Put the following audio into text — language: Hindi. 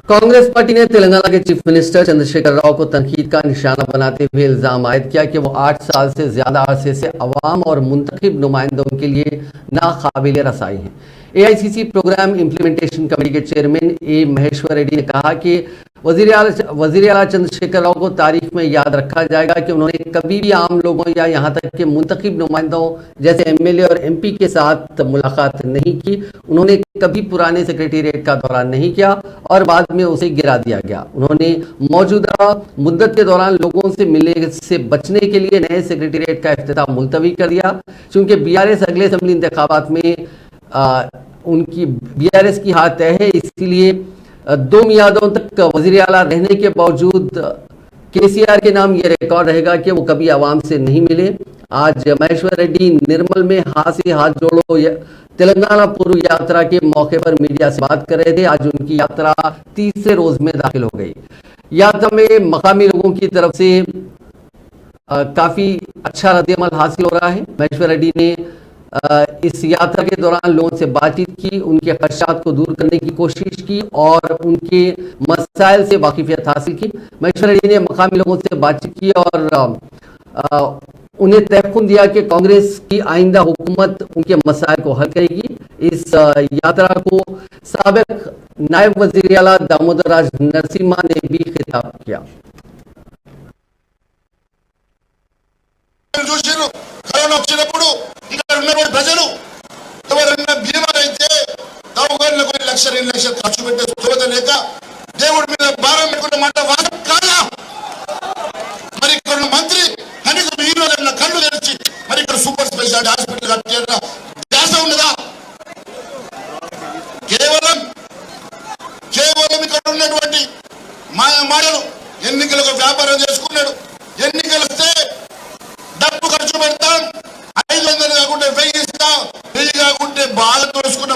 कांग्रेस पार्टी ने तेलंगाना के चीफ मिनिस्टर चंद्रशेखर राव को तनकीद का निशाना बनाते हुए इल्जाम आयद किया कि वो 8 साल से ज्यादा अरसे से अवाम और मुंतखब नुमाइंदों के लिए नाकाबिल रसाई हैं। एआईसीसी प्रोग्राम इम्प्लीमेंटेशन कमेटी के चेयरमैन ए महेश्वर रेड्डी ने कहा कि वजीर आला चंद्रशेखर राव को तारीख में याद रखा जाएगा कि उन्होंने कभी भी आम लोगों या यहाँ तक के मुंतखब नुमाइंदों जैसे एमएलए और एमपी के साथ मुलाकात नहीं की। उन्होंने कभी पुराने सेक्रेटेरिएट का दौरा नहीं किया और बाद में उसे गिरा दिया गया। उन्होंने मौजूदा मुद्दत के दौरान लोगों से मिलने से बचने के लिए नए सेक्रेटेरिएट का इफ्तिताह मुलतवी कर दिया, क्योंकि बीआरएस अगले असेंबली इंतखाबात में उनकी बीआरएस की हार तय है। इसीलिए 2 मियादों तक वजीर आला रहने के बावजूद केसीआर के नाम ये रिकॉर्ड रहेगा कि वो कभी आवाम से नहीं मिले। आज महेश्वर रेड्डी निर्मल में हाथ से हाथ जोड़ो तेलंगाना पूर्व यात्रा के मौके पर मीडिया से बात कर रहे थे। आज उनकी यात्रा तीसरे रोज में दाखिल हो गई। यात्रा में मकामी लोगों की तरफ से काफी अच्छा रद्द-ए-अमल हासिल हो रहा है। महेश्वर रेड्डी ने इस यात्रा के दौरान लोगों से बातचीत की, उनके खदशात को दूर करने की कोशिश की और उनके मसाइल से वाकिफियत हासिल की। महेश्वर रेड्डी ने मकामी लोगों से बातचीत की और उन्हें तयक़ुन दिया कि कांग्रेस की आइंदा हुकूमत उनके मसाइल को हल करेगी। इस यात्रा को साबिक नायब वज़ीर आला दामोदर राज नरसिम्हा ने भी खिताब किया। సూపర్ స్పెషాలిటీ హాస్పిటల్ కట్టారా ధ్యాస ఉన్నదా? కేవలం ఇక్కడ ఉన్నటువంటి మాటలు ఎన్నికలకు వ్యాపారం చేసుకున్నాడు. ఎన్నికలు వస్తే డబ్బు ఖర్చు పెడతాం, 500 కాకుంటే 1000 ఇస్తాం, 1000 కాకుంటే బాగా తోసుకున్న